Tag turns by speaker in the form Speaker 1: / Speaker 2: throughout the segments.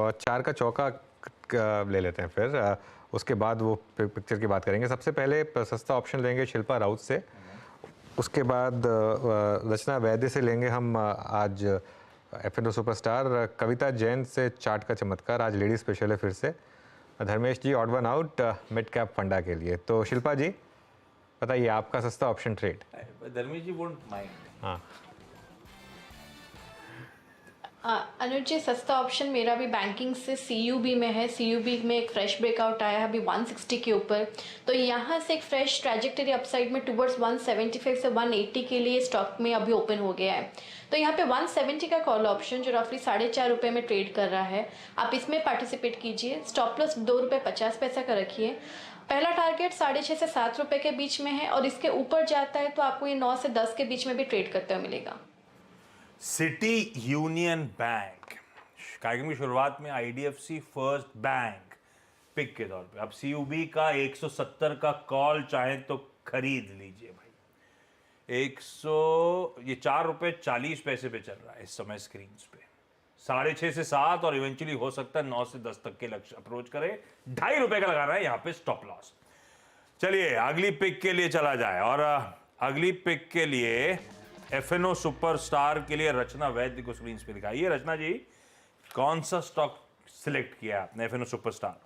Speaker 1: और 4 का चौका ले लेते हैं फिर। उसके बाद वो पिक्चर की बात करेंगे। सबसे पहले सस्ता ऑप्शन लेंगे शिल्पा राउत से, उसके बाद रचना वैद्य से लेंगे हम आज F&O सुपरस्टार। कविता जैन से चार्ट का चमत्कार, आज लेडी स्पेशल है फिर से। Dharmesh ji odd one out mid cap funda के लिए। तो शिल्पा जी बताइए आपका सस्ता option trade.
Speaker 2: Dharmesh ji won't mind.
Speaker 1: हाँ
Speaker 3: अनुज जी, सस्ता ऑप्शन मेरा भी बैंकिंग से CUB में है। CUB में एक फ्रेश ब्रेकआउट आया है अभी 160 के ऊपर, तो यहाँ से एक फ्रेश ट्रैजेक्टरी अपसाइड में टुवर्ड्स 175 से 180 के लिए स्टॉक में अभी ओपन हो गया है। तो यहाँ पे 170 का कॉल ऑप्शन जो रफली 4.5 रुपये में ट्रेड कर रहा है, आप इसमें पार्टिसिपेट कीजिए। स्टॉप लॉस 2 रुपये 50 पैसा का रखिए। पहला टारगेट 6.5 से 7 रुपये के बीच में है और इसके ऊपर जाता है तो आपको ये 9 से 10 के बीच में भी ट्रेड करते हुए मिलेगा।
Speaker 2: सिटी यूनियन बैंक, कार्यक्रम की शुरुआत में IDFC फर्स्ट बैंक पिक के तौर पे, अब CUB का 170 का कॉल चाहे तो खरीद लीजिए भाई। 100 ये 4 रुपये 40 पैसे पे चल रहा है इस समय स्क्रीन पे। 6.5 से 7 और इवेंचुअली हो सकता है 9 से 10 तक के लक्ष्य अप्रोच करे। 2.5 रुपये का लगाना है यहाँ पे स्टॉप लॉस। चलिए अगली पिक के लिए चला जाए, और अगली पिक के लिए F&O सुपरस्टार के लिए रचना वैद्य को स्क्रीन पे दिखाइए। रचना जी कौन सा स्टॉक सिलेक्ट किया आपने F&O सुपरस्टार?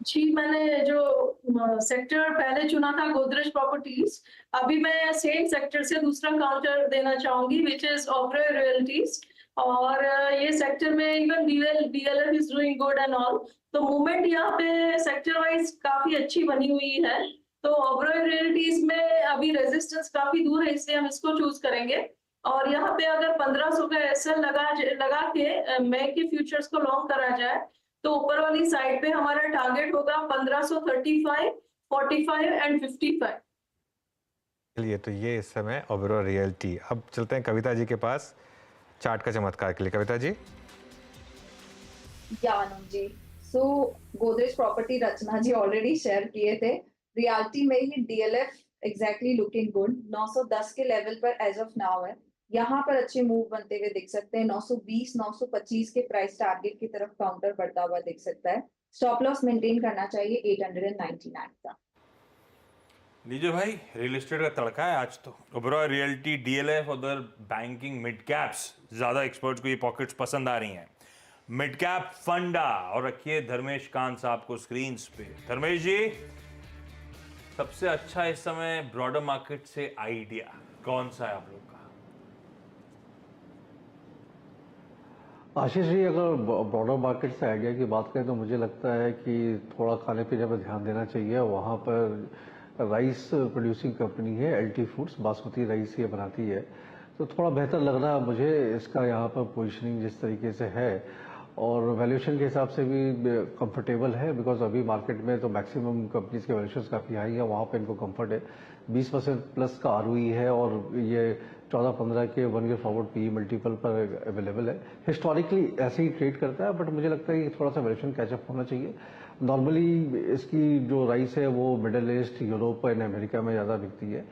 Speaker 4: जी, मैंने जो सेक्टर पहले चुना था गोदरेज प्रॉपर्टीज, अभी मैं सेम सेक्टर से दूसरा काउंटर देना चाहूंगी विच इज ओबरॉय रियल्टीज। और ये सेक्टर में even DLF is doing good and all, तो मूवमेंट यहाँ पे सेक्टर वाइज काफी अच्छी बनी हुई है। तो ओबरॉय रियल्टीज में अभी रेजिस्टेंस काफी दूर है, इसलिए हम इसको चूज करेंगे। और यहाँ पे अगर 1500 का SL लगा के मई के फ्यूचर्स को लॉन्ग करा जाए तो ऊपर वाली साइड पे हमारा टारगेट होगा 1535, 45 एंड 55।
Speaker 1: चलिए तो ये इस समय ओबेरॉय रियल्टी। अब चलते हैं कविता जी के पास चार्ट का चमत्कार के लिए। कविता जी।
Speaker 5: या अनुज जी, सो गोदरेज प्रॉपर्टी रचना जी ऑलरेडी शेयर किए थे। रियल्टी में ही DLF एग्जैक्टली लुकिंग गुड 910 के लेवल पर एज ऑफ नाउ है। यहाँ पर अच्छे मूव बनते हुए दिख सकते हैं। 920 925 के प्राइस टारगेट की तरफ काउंटर बढ़ता हुआ दिख सकता है। स्टॉप लॉस मेंटेन करना चाहिए 899 का।
Speaker 2: लीजिए भाई, रियल एस्टेट का तड़का है आज तो। Oberoi realty, DLF, other banking mid caps, ज्यादा एक्सपर्ट्स को ये पॉकेट्स पसंद आ रही हैं। मिड कैप फंडा, और रखिए धर्मेश कांत साहब को स्क्रीन पे। धर्मेश जी सबसे अच्छा इस समय ब्रॉडर मार्केट से आइडिया कौन सा है आप लोग का?
Speaker 6: आशीष जी, अगर ब्रॉडर मार्केट से आइडिया की बात करें तो मुझे लगता है कि थोड़ा खाने पीने पर ध्यान देना चाहिए। वहाँ पर राइस प्रोड्यूसिंग कंपनी है LT फूड्स, बासमती राइस ये बनाती है, तो थोड़ा बेहतर लग रहा है मुझे इसका यहाँ पर पोजीशनिंग जिस तरीके से है, और वैल्यूएशन के हिसाब से भी कंफर्टेबल है। बिकॉज अभी मार्केट में तो मैक्सिमम कंपनीज के वैल्यूएशन काफ़ी हाई है, वहाँ पे इनको कंफर्ट है। 20% प्लस का ROE है, और ये 14-15 के 1 ईयर फॉरवर्ड PE मल्टीपल पर अवेलेबल है। हिस्टोरिकली ऐसे ही ट्रेड करता है, बट मुझे लगता है कि थोड़ा सा वैल्यूएशन कैचअप होना चाहिए। नॉर्मली इसकी जो राइस है वो middle east, Europe and America में ज़्यादा बिकती है,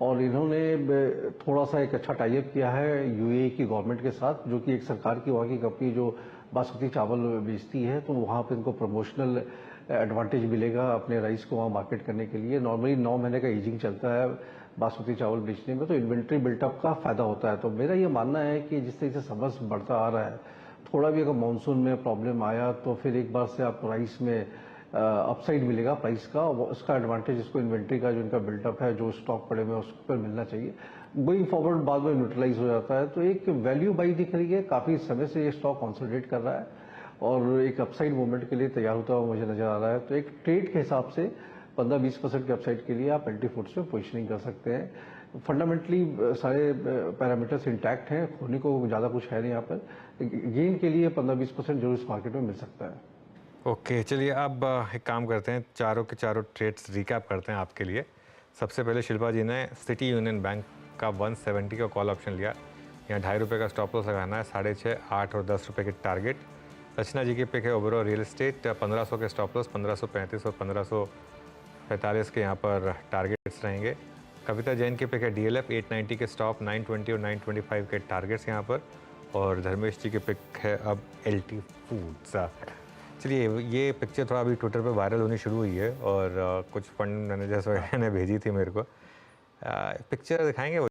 Speaker 6: और इन्होंने थोड़ा सा एक अच्छा टाइप किया है UAE की गवर्नमेंट के साथ, जो कि एक सरकार की वहाँ की कंपनी जो बासमती चावल बेचती है, तो वहाँ पे इनको प्रमोशनल एडवांटेज मिलेगा अपने राइस को वहाँ मार्केट करने के लिए। नॉर्मली 9 महीने का एजिंग चलता है बासमती चावल बेचने में, तो इन्वेंट्री बिल्टअप का फायदा होता है। तो मेरा ये मानना है कि जिस तरीके से समर्स बढ़ता आ रहा है, थोड़ा भी अगर मानसून में प्रॉब्लम आया तो फिर एक बार से आप राइस में अपसाइड मिलेगा प्राइस का, उसका एडवांटेज इसको इन्वेंट्री का जो इनका बिल्टअप है, जो स्टॉक पड़े हुए उस पर मिलना चाहिए। गोइंग फॉरवर्ड बाद में न्यूट्रलाइज हो जाता है, तो एक वैल्यू बाई दिख रही है। काफी समय से ये स्टॉक कंसोलिडेट कर रहा है और एक अपसाइड मूवमेंट के लिए तैयार होता हुआ मुझे नजर आ रहा है। तो एक ट्रेड के हिसाब से 15-20% के अपसाइड के लिए आप LT फूड्स में पोजिशनिंग कर सकते हैं। फंडामेंटली सारे पैरामीटर्स इंटैक्ट हैं, खोने को ज़्यादा कुछ है नहीं यहाँ पर। गेन के लिए 15-20% जरूर इस मार्केट में मिल सकता है।
Speaker 1: ओके चलिए अब एक काम करते हैं, चारों के चारों ट्रेड्स रिकैप करते हैं आपके लिए। सबसे पहले शिल्पा जी ने सिटी यूनियन बैंक का 170 का कॉल ऑप्शन लिया। यहाँ 2.5 रुपये का स्टॉप लॉस लगाना है, 6.5, 8 और 10 रुपये के टारगेट। रचना जी के पिक है ओबेरॉय रियल एस्टेट, 1500 के स्टॉप लॉस, 1535 और 1545 के यहाँ पर टारगेट्स रहेंगे। कविता जैन के पिक है DLF, 890 के स्टॉप, 920 और 925 के टारगेट्स यहाँ पर। और धर्मेश जी की पिक है अब LT फूड्स। चलिए, ये पिक्चर थोड़ा अभी ट्विटर पे वायरल होनी शुरू हुई है और कुछ फंड मैनेजर्स वगैरह ने भेजी थी मेरे को। पिक्चर दिखाएंगे वो